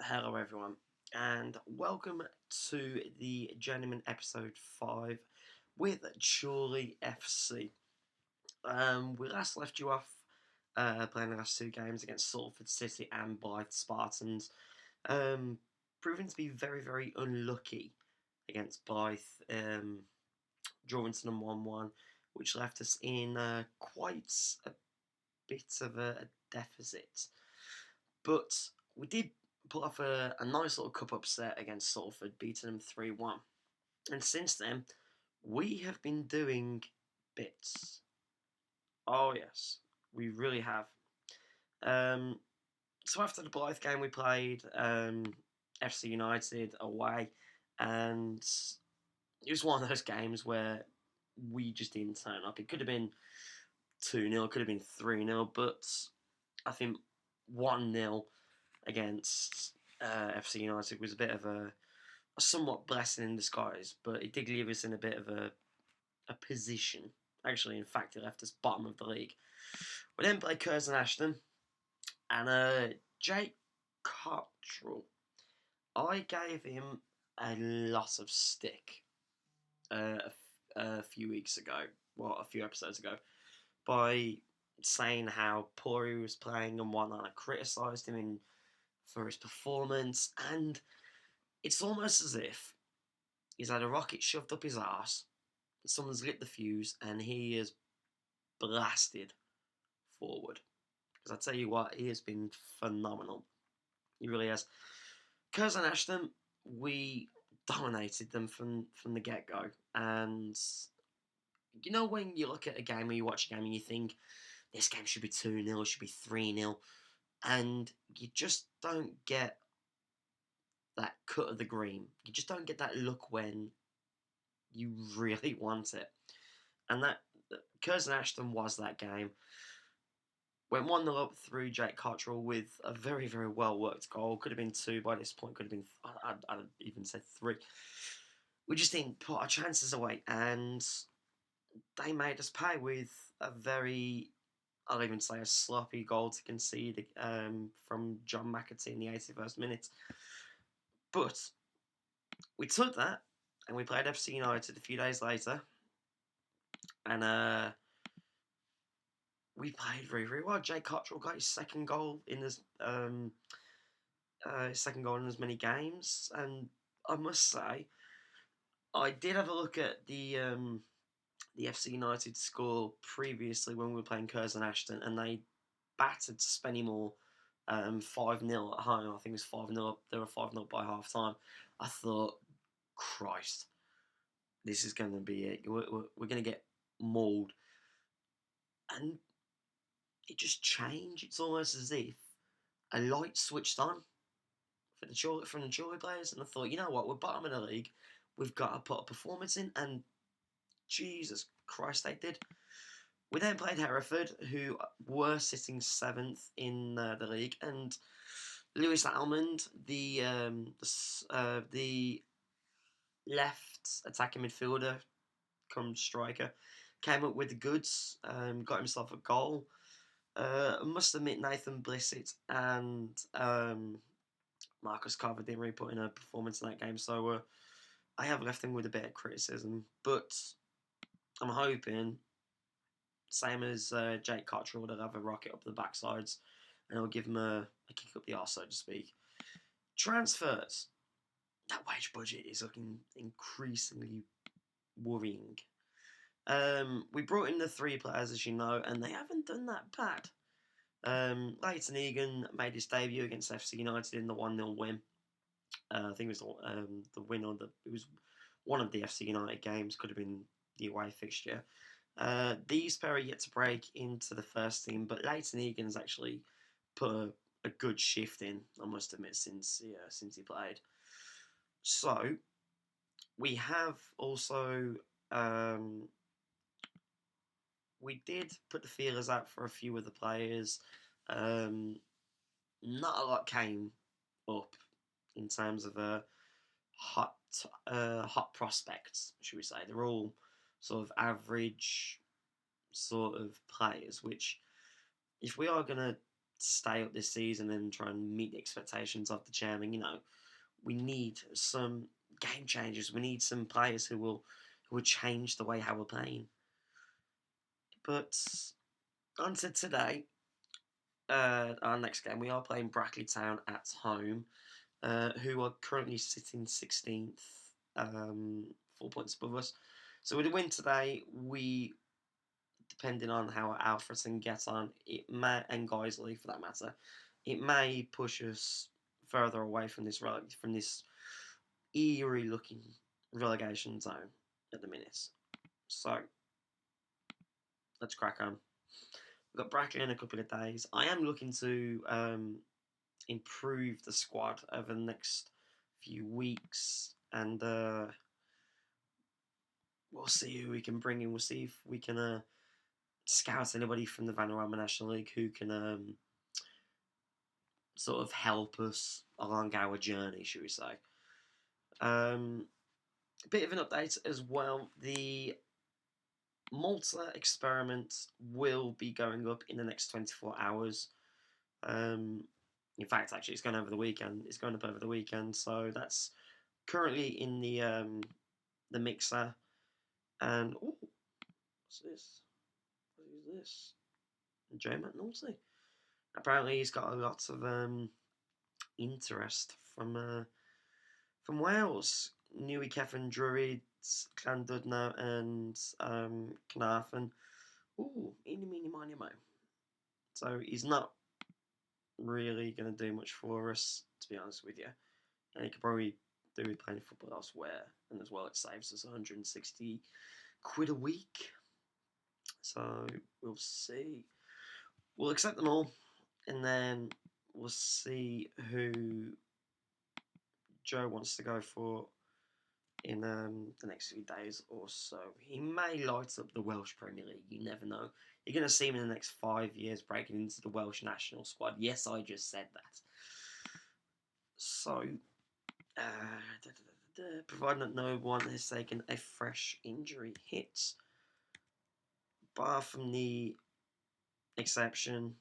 Hello, everyone, and welcome to the Journeyman episode 5 with Chorley FC. We last left you off playing the last two games against Salford City and Blyth Spartans, proving to be very, very unlucky against Blyth, drawing to them 1-1, which left us in quite a bit of a deficit. But we did put off a nice little cup upset against Salford, beating them 3-1. And since then, we have been doing bits. Oh, yes, we really have. So after the Blyth game, we played FC United away, and it was one of those games where we just didn't turn up. It could have been 2-0, could have been 3-0, but I think 1-0 against FC United was a bit of a somewhat blessing in disguise, but it did leave us in a bit of a position. Actually, in fact, it left us bottom of the league. We then played Curzon Ashton, and Jake Cottrell. I gave him a lot of stick a few weeks ago, a few episodes ago, by saying how poor he was playing and whatnot. I criticised him for his performance, and it's almost as if he's had a rocket shoved up his arse, someone's lit the fuse, and he is blasted forward. Because I tell you what, he has been phenomenal. He really has. Curzon Ashton, we dominated them from the get-go, and you know when you look at a game or you watch a game and you think, this game should be 2-0, should be 3-0, and you just don't get that cut of the green. You just don't get that look when you really want it. And that Curzon Ashton was that game. Went 1-0 up through Jake Cottrell with a very, very well worked goal. Could have been 2 by this point, could have been, I'd even said 3. We just didn't put our chances away, and they made us pay with a very, I'll even say a sloppy goal to concede from John McAtee in the 81st minute. But we took that and we played FC United a few days later, and we played very, very well. Jake Cottrell got his second goal in as many games, and I must say, I did have a look at the FC United score previously when we were playing Curzon Ashton, and they battered Spennymoor 5-0 at home. I think it was 5-0 up. They were 5-0 by half time. I thought, Christ, this is going to be it. We're going to get mauled. And it just changed. It's almost as if a light switched on from the Chorley players, and I thought, you know what, we're bottom of the league. We've got to put a performance in, and Jesus Christ, they did. We then played Hereford, who were sitting 7th in the league, and Lewis Almond, the left attacking midfielder, come striker, came up with the goods, got himself a goal. I must admit, Nathan Blissett and Marcus Carver didn't really put in a performance in that game, so I have left him with a bit of criticism. But I'm hoping, same as Jake Cottrell, they'll have a rocket up the backsides, and it'll give him a kick up the arse, so to speak. Transfers. That wage budget is looking increasingly worrying. We brought in the 3 players, as you know, and they haven't done that bad. Leighton Egan made his debut against FC United in the 1-0 win. I think it was the win, it was one of the FC United games, could have been the away fixture. These pair are yet to break into the first team, but Leighton Egan's actually put a good shift in, I must admit, since he played. So, we have also, we did put the feelers out for a few of the players. Not a lot came up in terms of hot prospects, should we say. They're all sort of average sort of players, which if we are going to stay up this season and try and meet the expectations of the chairman. We need some game changers. We need some players who will change the way how we're playing. But on to today, our next game, we are playing Brackley Town at home, who are currently sitting 16th, 4 points above us. So with a win today, depending on how Alfredson gets on, and Geisley for that matter, it may push us further away from this eerie looking relegation zone at the minute. So let's crack on. We've got Brackley in a couple of days. I am looking to improve the squad over the next few weeks, and we'll see who we can bring in. We'll see if we can scout anybody from the Vanarama National League who can sort of help us along our journey, should we say. A bit of an update as well. The Malta experiment will be going up in the next 24 hours. In fact, actually, it's going over the weekend. It's going up over the weekend, so that's currently in the mixer. And what's this? What is this? Journeyman, naughty. Apparently, he's got a lot of interest from Wales. Newey Kevin Druids, Llandudno, and Carnarvon. Ooh, eeny, meeny, miny, mo. So he's not really going to do much for us, to be honest with you. And he could probably do with playing football elsewhere. And as well, it saves us 160 quid a week. So we'll see. We'll accept them all, and then we'll see who Joe wants to go for in the next few days or so. He may light up the Welsh Premier League. You never know. You're going to see him in the next 5 years breaking into the Welsh national squad. Yes, I just said that. So, providing that no one has taken a fresh injury hit, bar from the exception,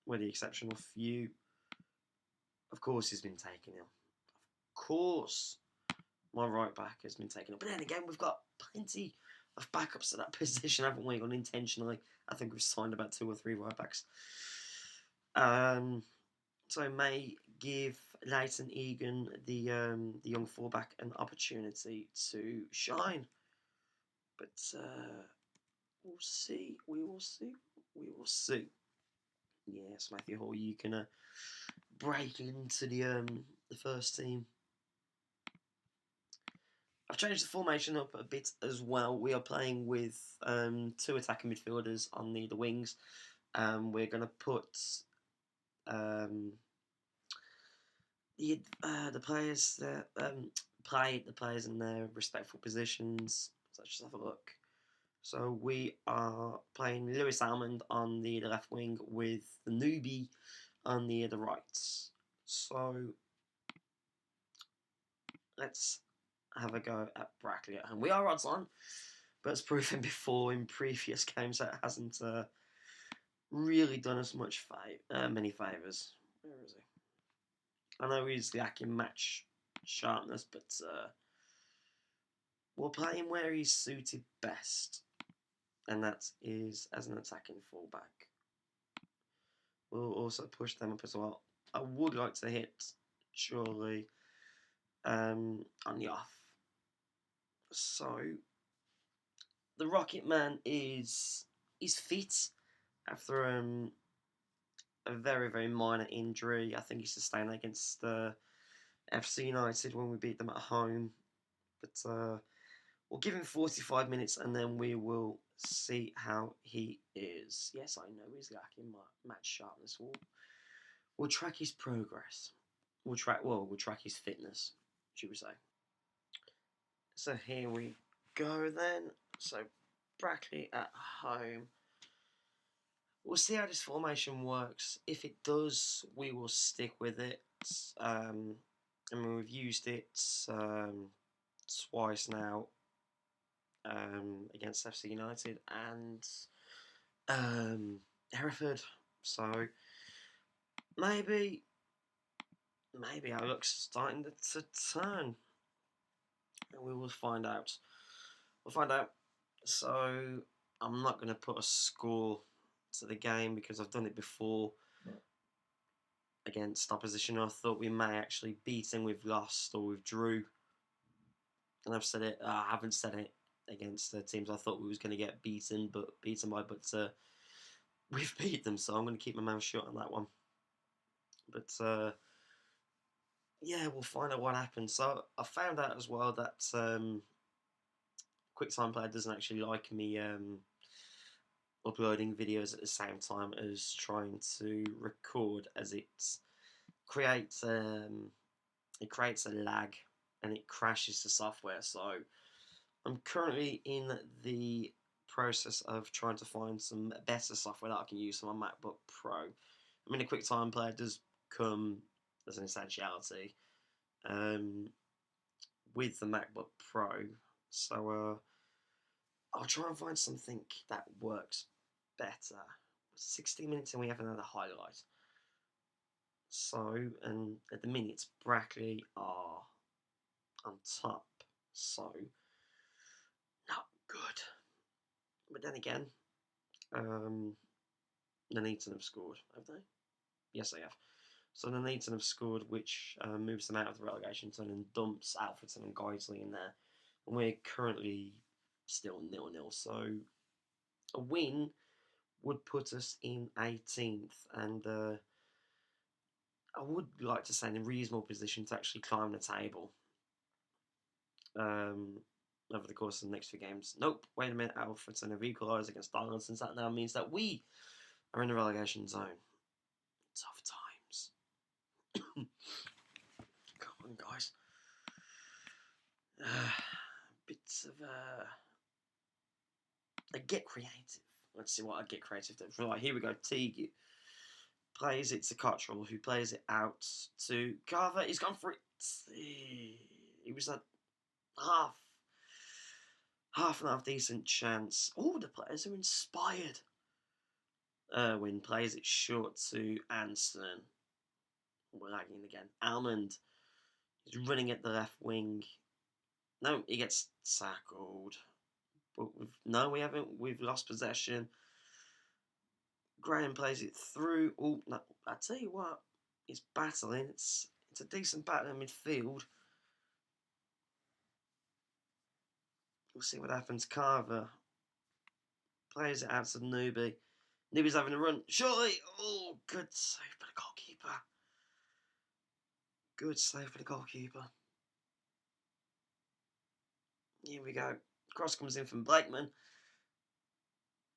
well, the exceptional few, of course, he's been taken ill. Of course, my right back has been taken ill. But then again, we've got plenty of backups at that position, haven't we? Unintentionally, I think we've signed about 2 or 3 right backs. So I may give Leighton Egan, the young fullback, an opportunity to shine. But we'll see. We will see. We will see. Yes, Matthew Hall, you can break into the first team. I've changed the formation up a bit as well. We are playing with 2 attacking midfielders on the wings. We're going to put the players that play the players in their respectful positions. So let's just have a look. So we are playing Lewis Almond on the left wing with the newbie on the right. So let's have a go at Brackley at home. We are odds on, but it's proven before in previous games that it hasn't really done us many favours. Where is he? I know he's lacking match sharpness, but we'll play him where he's suited best, and that is as an attacking fullback. We'll also push them up as well. I would like to hit Chorley on the off. So the Rocket Man is fit after a very, very minor injury. I think he sustained against FC United when we beat them at home. But we'll give him 45 minutes and then we will see how he is. Yes, I know he's lacking match sharpness. We'll track his progress. We'll track his fitness, should we say. So here we go then. So Brackley at home. We'll see how this formation works. If it does, we will stick with it. I mean, we've used it twice now against FC United and Hereford. So maybe our luck's starting to turn, and we will find out. We'll find out. So I'm not going to put a score to the game because I've done it before against opposition. I thought we may actually beat him, we've lost, or we've drew. And I've said it. I haven't said it against the teams I thought we was going to get beaten by. But we've beat them, so I'm going to keep my mouth shut on that one. But yeah, we'll find out what happens. So I found out as well that QuickTime Player doesn't actually like me uploading videos at the same time as trying to record, as it creates a lag and it crashes the software. So I'm currently in the process of trying to find some better software that I can use on my MacBook Pro. I mean, a QuickTime Player does come as an essentiality with the MacBook Pro, so I'll try and find something that works better. 16 minutes and we haven't had a highlight. So, and at the minute, Brackley are on top, so not good. But then again, Nuneaton have scored, have they? Yes, they have. So Nuneaton have scored, which moves them out of the relegation zone and dumps Alfreton and Guiseley in there. And we're currently still 0-0. So a win would put us in 18th, and I would like to say in a reasonable position to actually climb the table over the course of the next few games. Nope, wait a minute, Alfreton have equalised against Darlington, so that now means that we are in the relegation zone. Tough times. Come on, guys. Bits of a get creative. Let's see what I get creative does. Right, here we go. Teague plays it to Cottrell, who plays it out to Carver. He's gone for it. He was at half and half decent chance. Oh, the players are inspired. Irwin plays it short to Anson. We're lagging again. Almond is running at the left wing. No, he gets tackled. But we haven't. We've lost possession. Graham plays it through. Oh, no, I tell you what, he's battling. It's a decent battle in midfield. We'll see what happens. Carver plays it out to Newby. Newby's having a run. Surely! Oh, good save for the goalkeeper. Good save for the goalkeeper. Here we go. Cross comes in from Blakeman.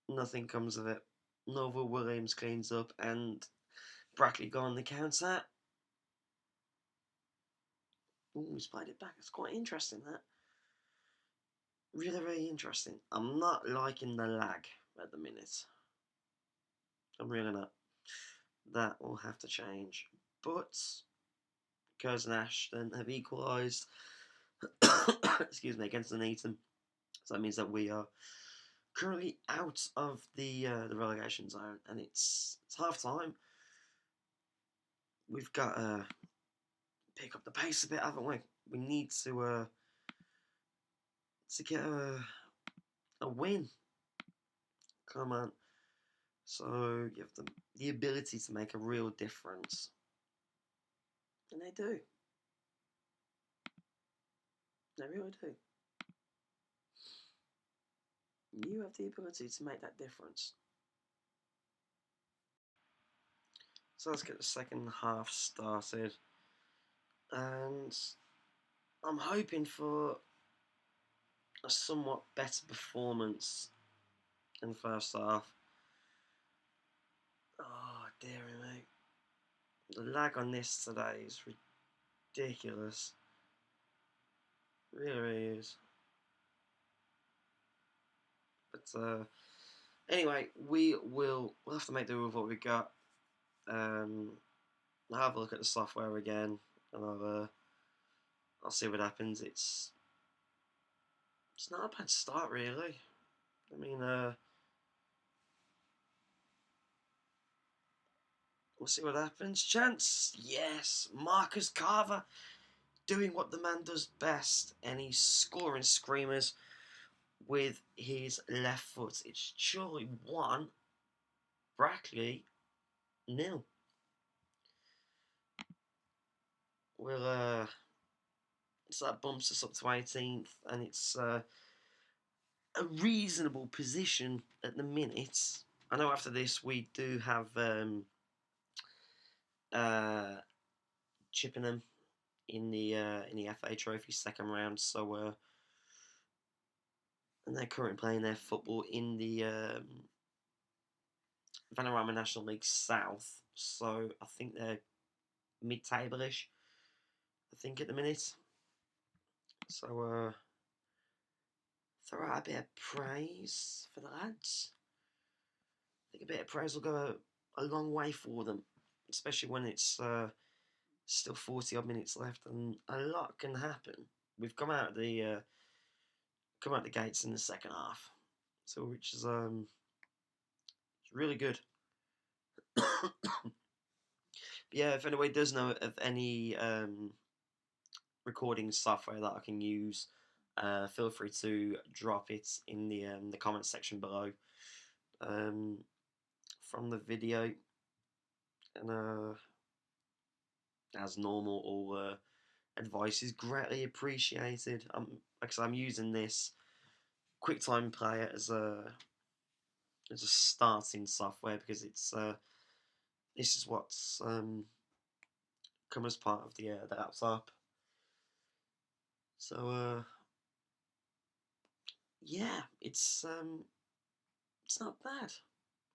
Nothing comes of it. Nova Williams cleans up and Brackley go on the counter. Oh, he's played it back. It's quite interesting, that. Really, really interesting. I'm not liking the lag at the minute. I'm really not. That will have to change. But Curzon Ashton have equalised excuse me, against Nuneaton. So that means that we are currently out of the relegation zone, and it's half time. We've got to pick up the pace a bit, haven't we? We need to get a win. Come on. So you have the ability to make a real difference, and they do. They really do. You have the ability to make that difference. So let's get the second half started. And I'm hoping for a somewhat better performance in the first half. Oh, dear me. The lag on this today is ridiculous. Really, really is. But anyway, we'll have to make do with what we got. I'll have a look at the software again, and I'll see what happens. It's not a bad start, really. I mean, We'll see what happens. Chance, yes. Marcus Carver doing what the man does best, and he's scoring screamers with his left foot. It's Chorley 1, Brackley 0. So that bumps us up to 18th, and it's a reasonable position at the minute. I know after this we do have Chippenham in the FA Trophy second round, so and they're currently playing their football in the Vanarama National League South, so I think they're mid-table-ish, I think, at the minute. So throw out a bit of praise for the lads. I think a bit of praise will go a long way for them, especially when it's still 40 odd minutes left and a lot can happen. We've come out the gates in the second half, so which is really good. Yeah, if anybody does know of any recording software that I can use, feel free to drop it in the comments section below from the video. And as normal, all advice is greatly appreciated. Like I said, I'm using this QuickTime Player as a starting software because it's this is what's come as part of the laptop. So yeah, it's not bad.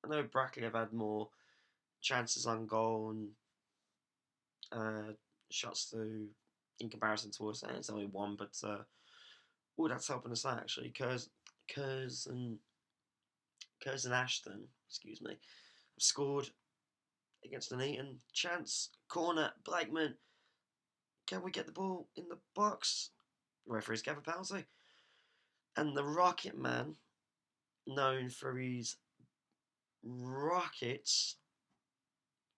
I know Brackley have had more chances on goal and shots to in comparison to us. And it's only one, but that's helping us out actually. Kers and Ashton, excuse me, scored against Nuneaton. Chance, corner, Blakeman. Can we get the ball in the box? The referees gave a penalty. And the Rocket Man, known for his rockets,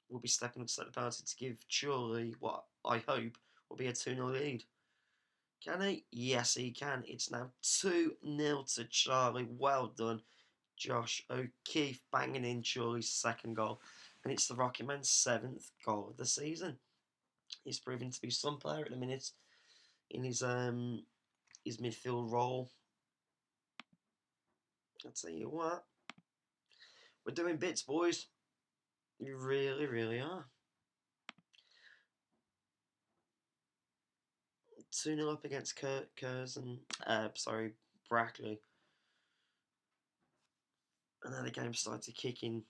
will be stepping up to set the penalty to give Chorley what I hope will be a 2-0 lead. Can he? Yes, he can. It's now 2-0 to Charlie. Well done, Josh O'Keefe, banging in Chorley's second goal. And it's the Rocket Man's 7th goal of the season. He's proving to be some player at the minute in his midfield role. I'll tell you what, we're doing bits, boys. We really, really are. 2-0 up against Kers and Brackley. And then the game started to kick in.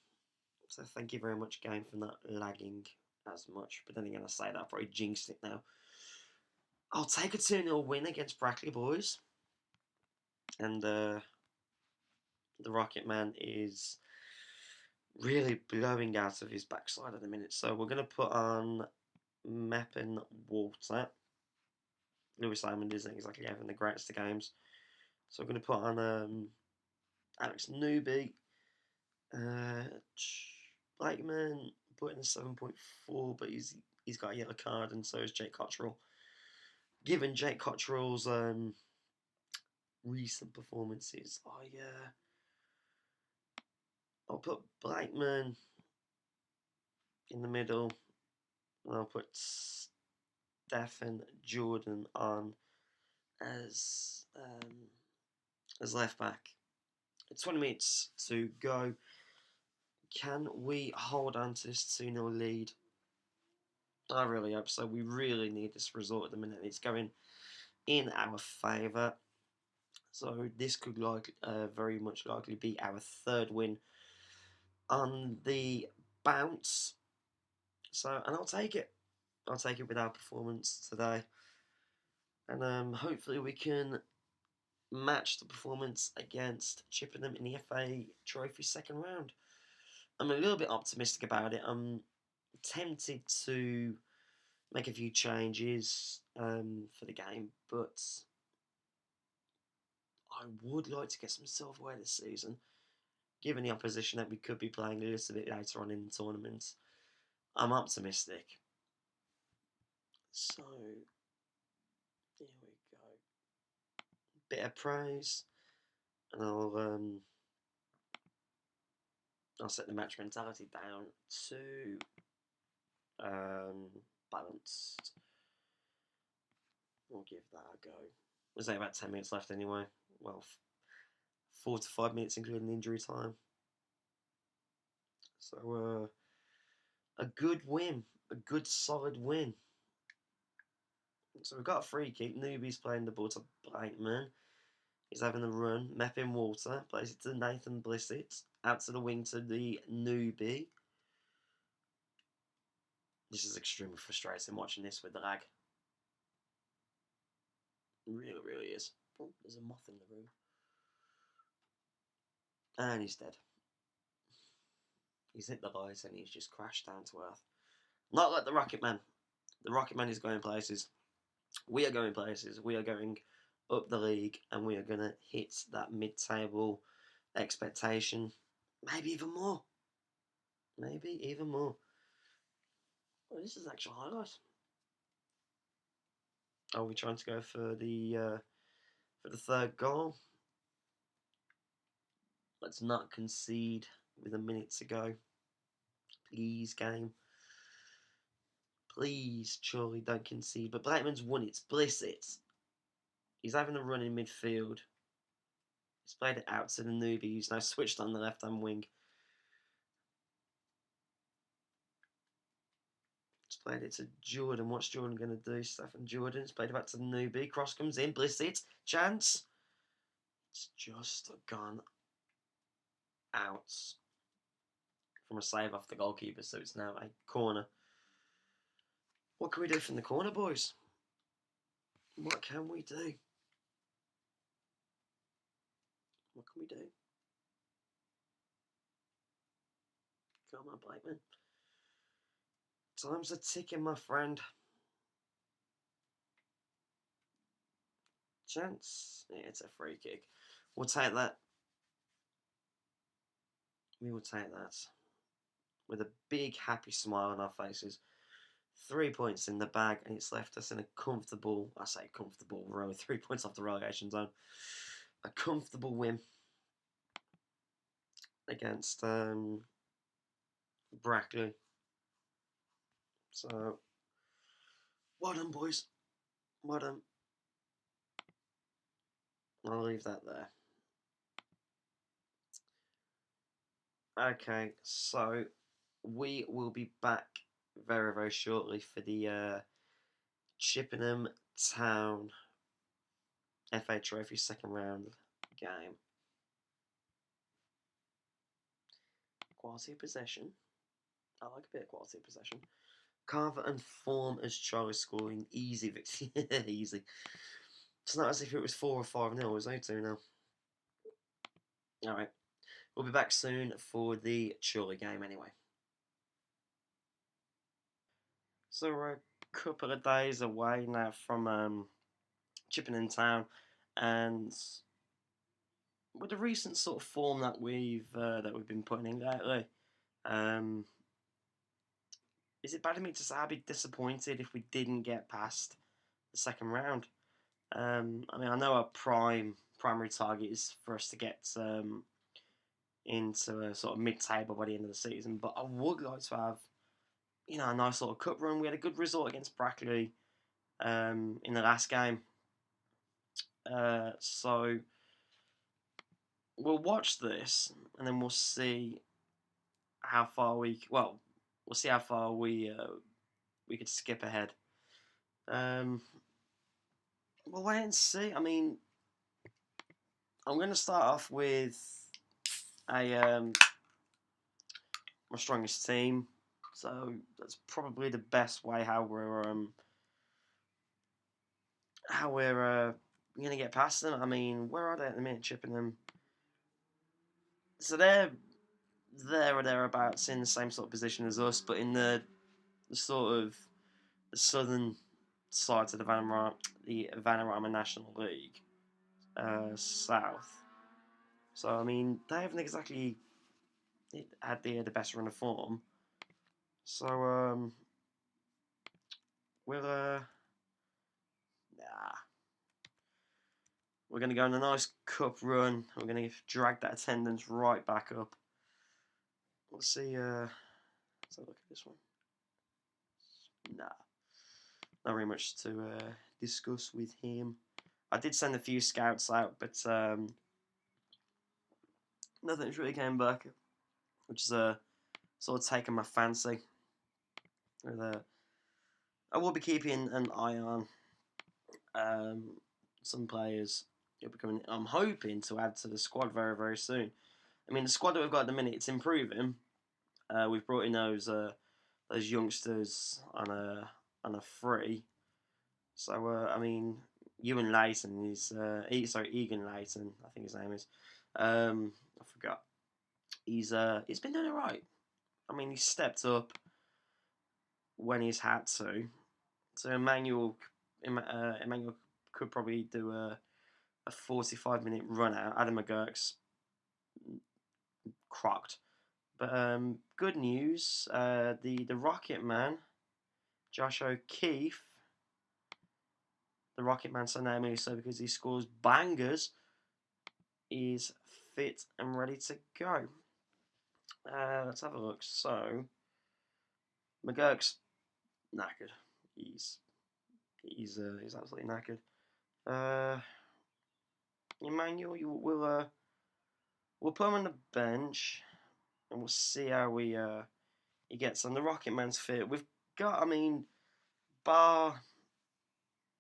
So thank you very much, game, for not lagging as much. But then again, I say that, I probably jinxed it now. I'll take a 2-0 win against Brackley, boys. And the Rocket Man is really blowing out of his backside at the minute. So we're going to put on Meppen Walter. Lewis Simon isn't exactly having the greatest of games. So we're going to put on Alex Newby. Blakeman put in a 7.4, but he's got a yellow card, and so is Jake Cottrell. Given Jake Cottrell's recent performances, I'll put Blakeman in the middle, and I'll put Stephen Jordan on as left back. 20 minutes to go. Can we hold on to this 2-0 lead? I really hope so. We really need this result at the minute. It's going in our favour. So this could very much likely be our third win on the bounce. And I'll take it. I'll take it with our performance today. And hopefully we can match the performance against Chippenham in the FA Trophy second round. I'm a little bit optimistic about it. I'm tempted to make a few changes for the game, but I would like to get some silverware this season, given the opposition that we could be playing a little bit later on in the tournament. I'm optimistic. So, here we go. Bit of praise, and I'll set the match mentality down to balanced. We'll give that a go. There's only about 10 minutes left anyway. Well, 4 to 5 minutes including injury time. So, a good win. A good solid win. So we've got a free kick. Newbie's playing the ball to Blankman. He's having a run. Mepping Walter. Plays it to Nathan Blissett. Out to the wing to the newbie. This is extremely frustrating watching this with the lag. It really, really is. Oh, there's a moth in the room. And he's dead. He's hit the light and he's just crashed down to earth. Not like the Rocket Man. The Rocket Man is going places. We are going places. We are going up the league and we are going to hit that mid-table expectation. Maybe even more. Maybe even more. Oh, this is actual highlight. Are we trying to go for the third goal? Let's not concede with a minute to go. Please, game. Please, Chorley, don't concede. But Blackman's won it. Blissett. He's having a run in midfield. He's played it out to the newbie who's now switched on the left-hand wing. He's played it to Jordan. What's Jordan going to do? Stephen Jordan's played it back to the newbie. Cross comes in. Blissett. Chance. It's just gone out from a save off the goalkeeper, so it's now a corner. What can we do from the corner, boys? What can we do? What can we do? Come on, Blakeman. Time's a ticking, my friend. Chance. Yeah, it's a free kick. We'll take that. We will take that. With a big, happy smile on our faces. 3 points in the bag, and it's left us in a comfortable, I say comfortable row, 3 points off the relegation zone. A comfortable win against Brackley. So, well done, boys. Well done. I'll leave that there. Okay, so we will be back very, very shortly for the Chippenham Town FA Trophy second round game. Quality of possession. I like a bit of quality of possession. Carver and form as Charlie scoring easy victory. Easy. It's not as if it was 4 or 5-0. It was 0-2 now. Alright. We'll be back soon for the Chorley game anyway. So we're a couple of days away now from Chippenham Town, and with the recent sort of form that we've been putting in lately, is it bad of me to say I'd be disappointed if we didn't get past the second round? I mean, I know our primary target is for us to get into a sort of mid-table by the end of the season, but I would like to have, you know, a nice sort of cup run. We had a good result against Brackley in the last game, so we'll watch this and then we'll see how far we'll see how far we could skip ahead. We'll wait and see. I mean, I'm going to start off with my strongest team. So that's probably the best way how we're going to get past them. I mean, where are they at the minute, Chippenham? So they're there or thereabouts in the same sort of position as us, but in the sort of the southern side of the Vanarama National League, south. So I mean, they haven't exactly had the best run of form. So we'll we're gonna go on a nice cup run. We're gonna drag that attendance right back up. Let's see. Let's have a look at this one. Nah, not very much to discuss with him. I did send a few scouts out, but nothing's really came back, which is sort of taken my fancy. I will be keeping an eye on some players. I'm hoping to add to the squad very, very soon. I mean, the squad that we've got at the minute, it's improving. We've brought in those youngsters on a free. So I mean, Ewan Leighton is Egan Leighton, I think his name is. I forgot. He's been doing it right. I mean, he's stepped up when he's had to. So Emmanuel could probably do a 45-minute run out. Adam McGurk's crocked. But good news, the Rocket Man, Josh O'Keefe, the Rocket Man, so namely so because he scores bangers, is fit and ready to go. Let's have a look. So McGurk's knackered. He's absolutely knackered. Emmanuel, we'll put him on the bench, and we'll see how he gets on. The Rocket Man's fit. We've got, I mean, bar.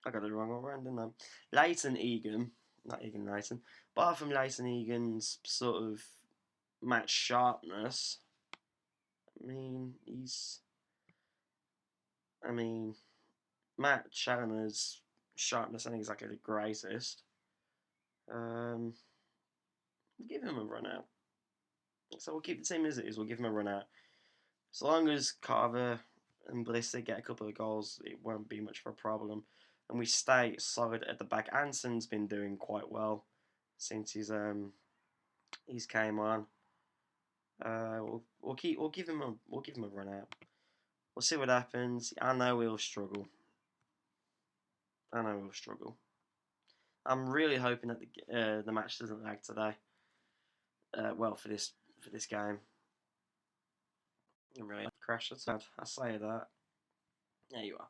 I got it wrong already, didn't I? Leighton Egan, not Egan Leighton. Bar from Leighton Egan's sort of match sharpness. Matt Challoner's sharpness ain't exactly the greatest. Give him a run out. So we'll keep the team as it is. We'll give him a run out. As long as Carver and Blister get a couple of goals, it won't be much of a problem. And we stay solid at the back. Anson's been doing quite well since he's came on. We'll give him a run out. We'll see what happens. I know we'll struggle. I'm really hoping that the match doesn't lag today. For this game. I'm really crashed. That's bad. I say that. There you are.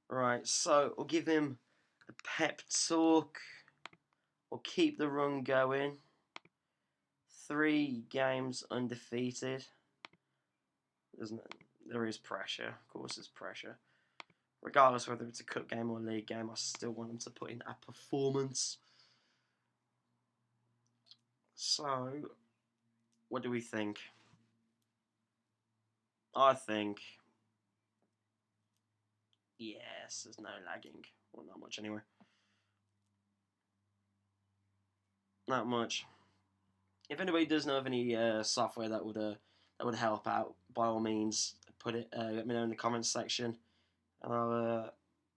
Right, so we'll give him a pep talk. We'll keep the run going. 3 games undefeated. There is pressure. Of course, there's pressure. Regardless whether it's a cup game or a league game, I still want them to put in a performance. So, what do we think? I think, yes, there's no lagging. Well, not much anyway. Not much. If anybody does know of any software that would help out, by all means, let me know in the comments section, and I'll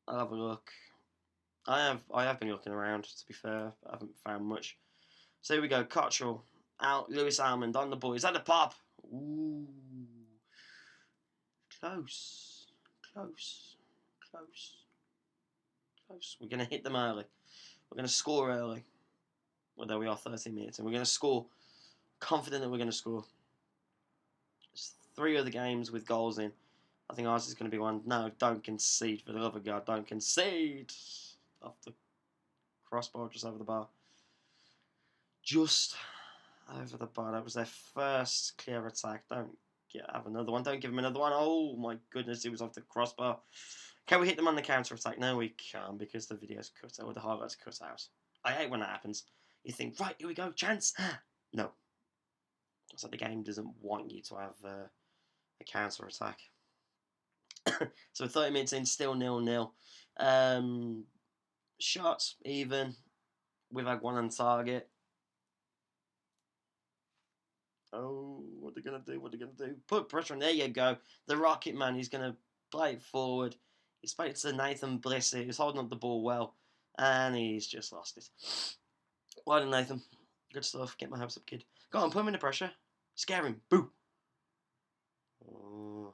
have a look. I have been looking around, to be fair, but I haven't found much. So here we go. Cottrell, Lewis Almond on the ball. Is that a pop? Ooh, close. We're gonna hit them early. We're gonna score early. Well, there we are, 13 minutes, and we're gonna score. Confident that we're gonna score. There's 3 other games with goals in. I think ours is going to be one. No, don't concede, for the love of God. Don't concede. Off the crossbar, just over the bar. Just over the bar. That was their first clear attack. Don't have another one. Don't give them another one. Oh, my goodness. It was off the crossbar. Can we hit them on the counter-attack? No, we can't, because the video's cut out, or the highlights cut out. I hate when that happens. You think, right, here we go, chance. No. It's like the game doesn't want you to have a counter-attack. So 30 minutes in, still 0-0. Shots, even. We've had 1 on target. Oh, what are they going to do? Put pressure on. There you go. The Rocket Man, he's going to play it forward. He spoke to Nathan Blissett. He was holding up the ball well. And he's just lost it. Well done, Nathan. Good stuff. Get my hopes up, kid. Go on, put him under pressure. Scare him. Boo. Oh.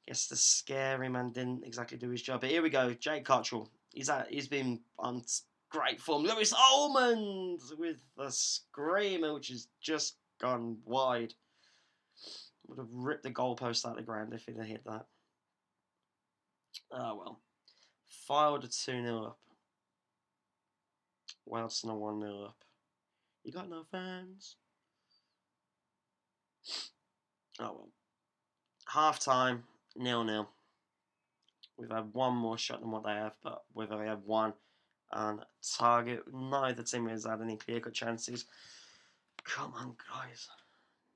Guess the scary man didn't exactly do his job. But here we go. Jake Cottrell. He's been on great form. Lewis Almond with the screamer, which has just gone wide. Would have ripped the goalpost out of the ground if he'd have hit that. Oh well. Filed a 2-0 up. Whilst not 1-0 up. You got no fans? Oh well. Half time, 0-0. We've had one more shot than what they have, but we've only had one on target. Neither team has had any clear-cut chances. Come on, guys.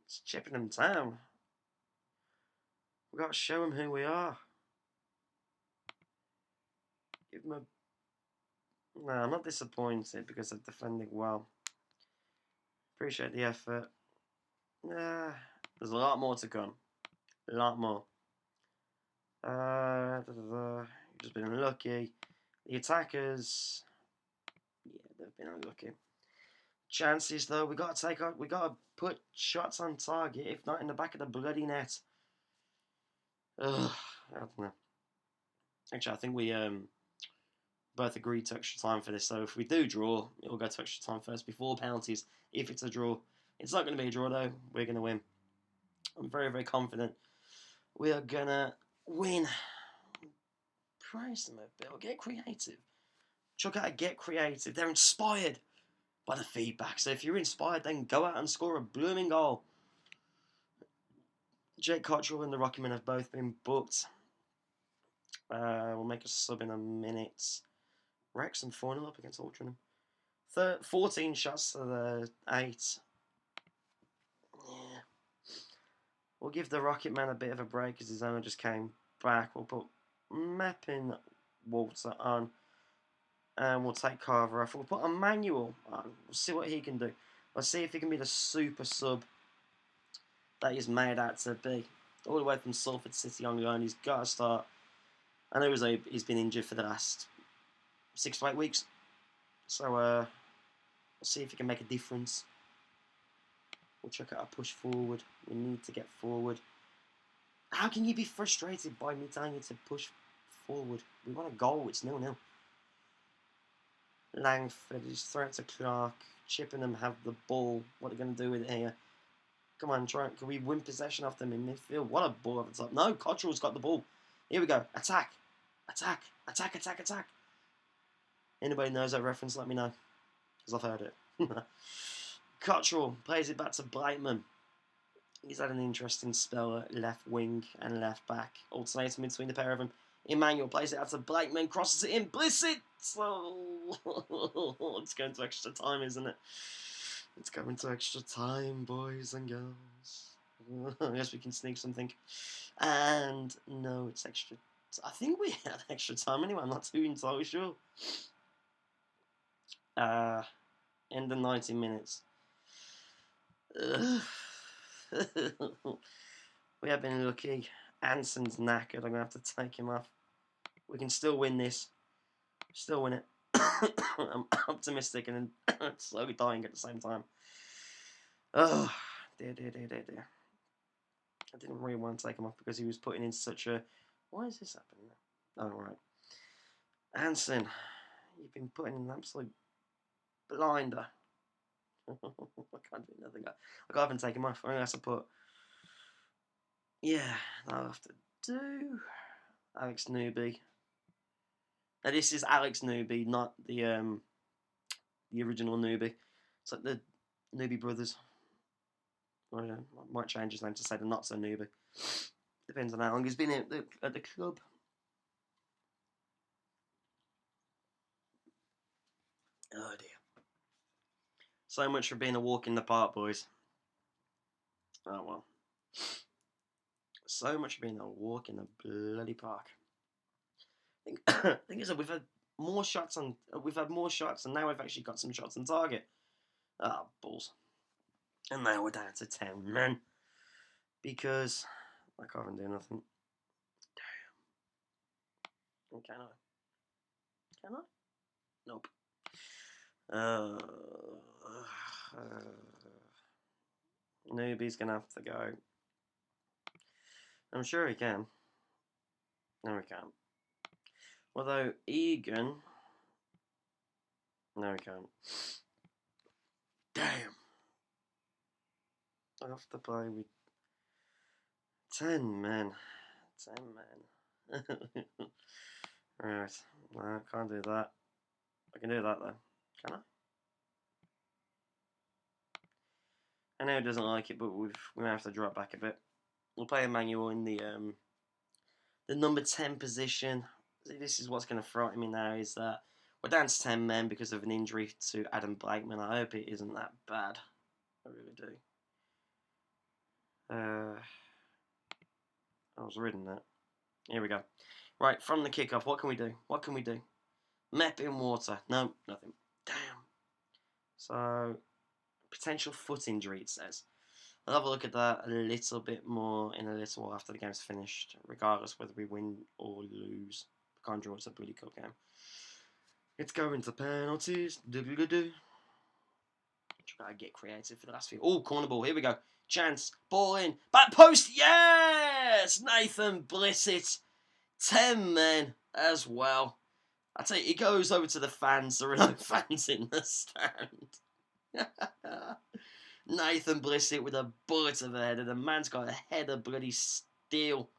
It's Chippenham Town. We've got to show them who we are. Give them a... No, I'm not disappointed because they're defending well. Appreciate the effort. There's a lot more to come. A lot more. Just been unlucky. The attackers, yeah, they've been unlucky. Chances though, we got to put shots on target, if not in the back of the bloody net. Ugh, I don't know. Actually, I think we both agreed to extra time for this. So if we do draw, it'll go to extra time first before penalties. If it's a draw, it's not going to be a draw though. We're going to win. I'm very, very confident we are going to win. Praise them a bit. Get creative. Chuck out, get creative. They're inspired by the feedback. So if you're inspired, then go out and score a blooming goal. Jake Cottrell and the Rockymen have both been booked. We'll make a sub in a minute. Wrexham 4-0 up against Altrincham. 14 shots to the 8. Yeah. We'll give the Rocketman a bit of a break because his owner just came back. We'll put Mappin Walter on. And we'll take Carver off. We'll put Emmanuel on. We'll see what he can do. Let's see if he can be the super sub that he's made out to be. All the way from Salford City on loan. He's got to start. I know he's been injured for the last 6 to 8 weeks. So we'll see if he can make a difference. We'll check out our push forward. We need to get forward. How can you be frustrated by me telling you to push forward? We want a goal. It's 0-0. Langford is thrown to Clark. Chippenham have the ball. What are they going to do with it here? Come on, try. Can we win possession off them in midfield? What a ball at the top. No, Cottrell's got the ball. Here we go. Attack. Attack. Attack, attack, attack. Anybody knows that reference, let me know. Because I've heard it. Cottrell plays it back to Blakeman. He's had an interesting spell at left wing and left back. Alternating between the pair of them. Emmanuel plays it out to Blakeman. Crosses it in. Blissett. Oh, it's going to extra time, isn't it? It's going to extra time, boys and girls. I guess we can sneak something. And no, it's extra. I think we had extra time anyway. I'm not too entirely sure. End of 90 minutes. We have been lucky. Anson's knackered. I'm going to have to take him off. We can still win this. Still win it. I'm optimistic and slowly dying at the same time. Oh, dear. I didn't really want to take him off because he was putting in such a... Why is this happening now? Oh, right. Anson, you've been putting in an absolute blinder. I can't do nothing. I can't even take him off. I think I have to put... Yeah, that'll have to do. Alex Newby. Now this is Alex Newby, not the original Newby. It's like the Newby brothers. I might change his name to say the not so Newby. Depends on how long he's been at the club. Oh dear. So much for being a walk in the park, boys. Oh well. So much for being a walk in the bloody park. I think is that we've had more shots and now we've actually got some shots on target. Ah, balls. And now we're down to 10 men. Because I can't even do nothing. Damn. Can I? Can I? Nope. Newby's gonna have to go. I'm sure he can. No, we can't. Although Egan... No, we can't. Damn. I have to play with 10 men. 10 men. Right. No, I can't do that. I can do that though. Can I? I know it doesn't like it, but we may have to drop back a bit. We'll play Emmanuel in the number 10 position. See, this is what's going to frighten me now, is that we're down to 10 men because of an injury to Adam Blakeman. I hope it isn't that bad. I really do. I was reading that. Here we go. Right, from the kickoff, what can we do? What can we do? Mep in water. No, nothing. Damn. So, potential foot injury, it says. I'll have a look at that a little bit more in a little while after the game's finished, regardless whether we win or lose. We can't draw, it's a bloody cup game. It's going to penalties. Do-do-do-do. Try to get creative for the last few. Oh, corner ball. Here we go. Chance. Ball in. Back post. Yes! Nathan Blissett. 10 men as well. I tell you, he goes over to the fans. There are no fans in the stand. Nathan Blissett with a bullet of a header. The man's got a head of bloody steel.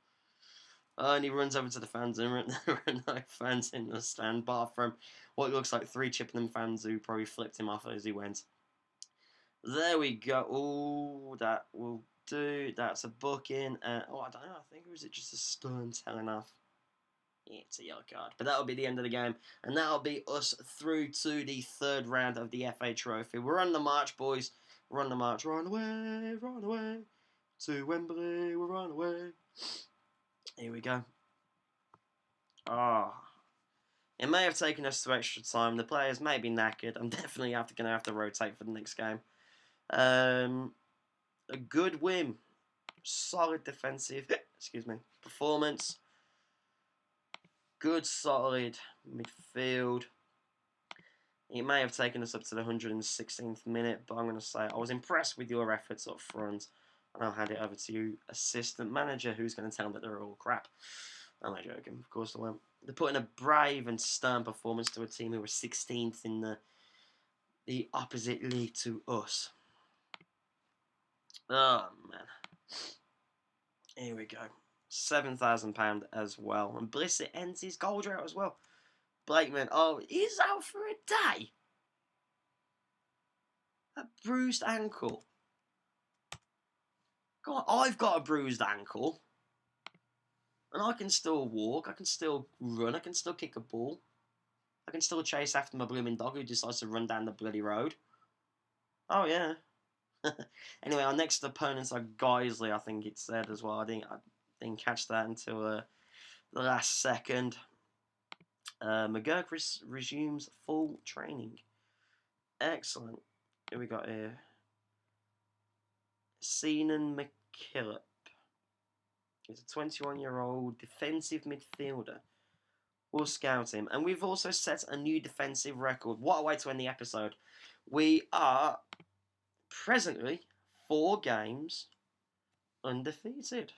And he runs over to the fans, and there are no fans in the stand, apart from what looks like 3 Chippenham fans who probably flipped him off as he went. There we go. Oh, that will do. That's a booking. I don't know. I think, or is it just a stern telling off? Yeah, it's a yellow card. But that'll be the end of the game. And that'll be us through to the 3rd round of the FA Trophy. We're on the march, boys. We're on the march. Run away. To Wembley, we're on away. Here we go. It may have taken us to extra time. The players may be knackered. I'm definitely going to have to rotate for the next game. A good win. Solid defensive performance. Good, solid midfield. It may have taken us up to the 116th minute, but I'm going to say I was impressed with your efforts up front. And I'll hand it over to you, assistant manager, who's going to tell them that they're all crap. I'm not joking, of course I won't. They're putting a brave and stern performance to a team who were 16th in the opposite league to us. Oh, man. Here we go. £7,000 as well. And Blissett ends his goal drought as well. Blakeman, he's out for a day. A bruised ankle. God, I've got a bruised ankle. And I can still walk, I can still run, I can still kick a ball. I can still chase after my blooming dog who decides to run down the bloody road. Oh, yeah. Anyway, our next opponents are Guiseley, I think it said as well. I didn't catch that until the last second. McGurk resumes full training. Excellent. Who we got here? Seanan McKillop. He's a 21-year-old defensive midfielder. We'll scout him. And we've also set a new defensive record. What a way to end the episode. We are presently 4 games undefeated.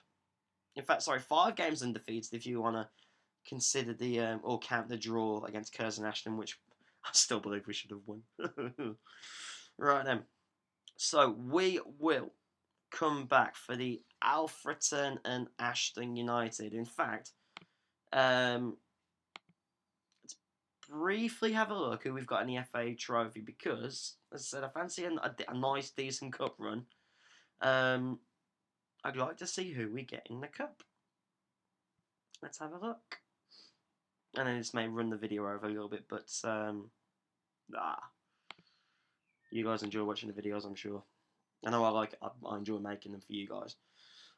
In fact, 5 games undefeated if you want to consider or count the draw against Curzon Ashton, which I still believe we should have won. Right then. So we will come back for the Alfreton and Ashton United. In fact, let's briefly have a look who we've got in the FA Trophy, because, as I said, I fancy a nice, decent cup run. I'd like to see who we get in the cup. Let's have a look. And then this may run the video over a little bit, but you guys enjoy watching the videos, I'm sure. I know I enjoy making them for you guys.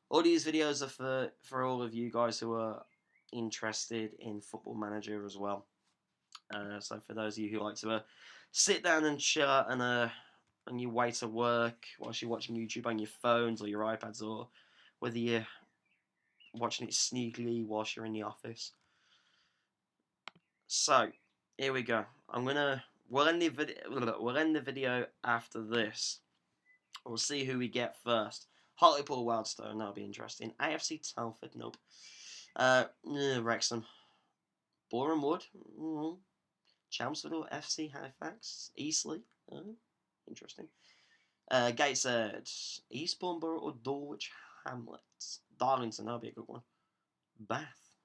All these videos are for all of you guys who are interested in Football Manager as well. So for those of you who like to sit down and chill out on your way to work, whilst you're watching YouTube on your phones or your iPads, or whether you're watching it sneakily whilst you're in the office. So here we go. We'll end the video after this. We'll see who we get first. Hartlepool Wildstone, that'll be interesting. AFC Telford, nope. Wrexham. Boreham Wood. Chelmsford FC Halifax. Eastleigh. Interesting. Gateshead. Eastbourne Borough or Dulwich Hamlets. Darlington, that'll be a good one. Bath.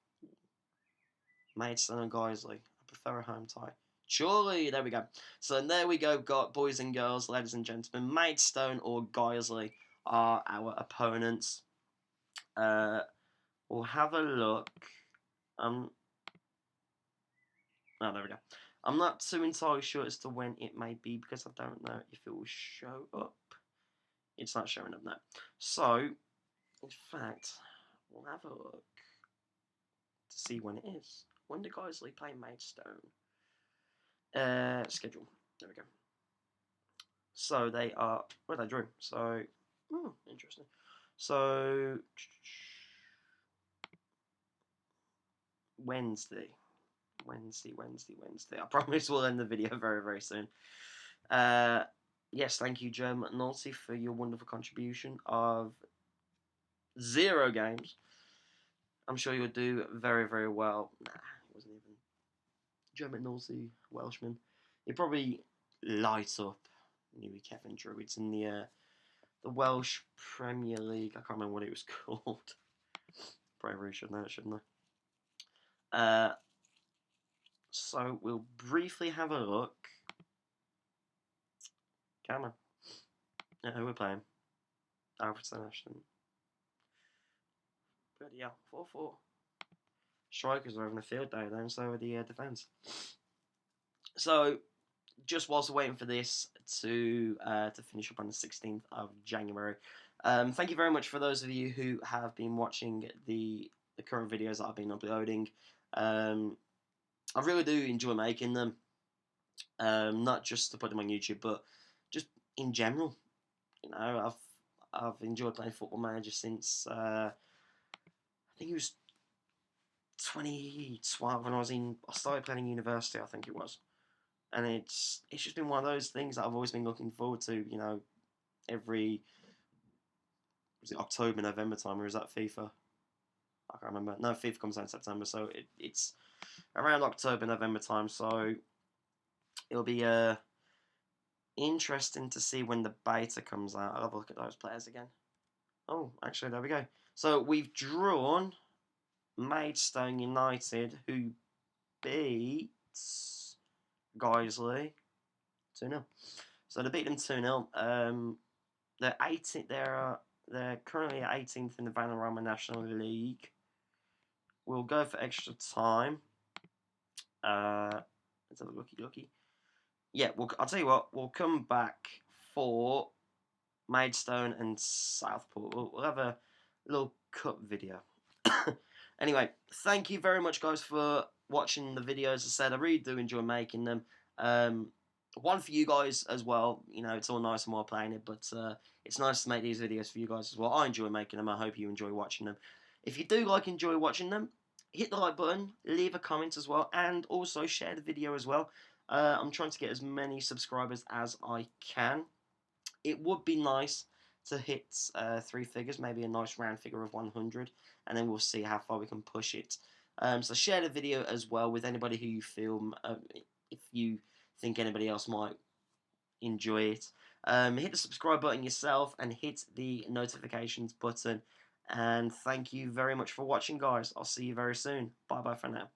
Maidstone and Guiseley. I prefer a home tie. Chorley, there we go. So there we go, got boys and girls, ladies and gentlemen. Maidstone or Guiseley are our opponents. We'll have a look. Oh, there we go. I'm not too entirely sure as to when it may be because I don't know if it will show up. It's not showing up now. So, in fact, we'll have a look to see when it is. When do Guiseley play Maidstone? Schedule. There we go. So they are. Well, they drew. So, interesting. So, Wednesday. I promise we'll end the video very, very soon. Yes, thank you, Joe McNulty, for your wonderful contribution of 0 games. I'm sure you'll do very, very well. Nah, it wasn't even. Joe McNulty, Welshman. He probably light up Newry Kevin Druids in the Welsh Premier League. I can't remember what it was called. Probably should know it, shouldn't I? So we'll briefly have a look. Come on. Who we're playing? Alfredson Ashton. Bloody hell, 4-4. Strikers are having a field day then, so are the defence. So, just whilst we're waiting for this to finish up on the 16th of January, thank you very much for those of you who have been watching the current videos that I've been uploading. I really do enjoy making them, not just to put them on YouTube, but just in general. You know, I've enjoyed playing Football Manager since I think it was 2012 when I started playing in university. I think it was, and it's just been one of those things that I've always been looking forward to. You know, every was it October, November time, or is that FIFA? I can't remember. No, FIFA comes out in September, so it's around October, November time. So it'll be interesting to see when the beta comes out. I'll have a look at those players again. Oh, actually, there we go. So we've drawn Maidstone United, who beat Guiseley 2-0. So they beat them 2-0. They're currently at 18th in the Vanarama National League. We'll go for extra time. Let's have a looky. Yeah, I'll tell you what. We'll come back for Maidstone and Southport. We'll have a little cup video. Anyway, thank you very much, guys, for watching the videos. As I said, I really do enjoy making them. One for you guys as well. You know, it's all nice and well playing it, but it's nice to make these videos for you guys as well. I enjoy making them. I hope you enjoy watching them. If you do enjoy watching them, hit the like button, leave a comment as well, and also share the video as well. I'm trying to get as many subscribers as I can. It would be nice to hit 3 figures, maybe a nice round figure of 100, and then we'll see how far we can push it. So share the video as well with anybody who you feel, if you think anybody else might enjoy it. Hit the subscribe button yourself and hit the notifications button. And thank you very much for watching, guys. I'll see you very soon. Bye-bye for now.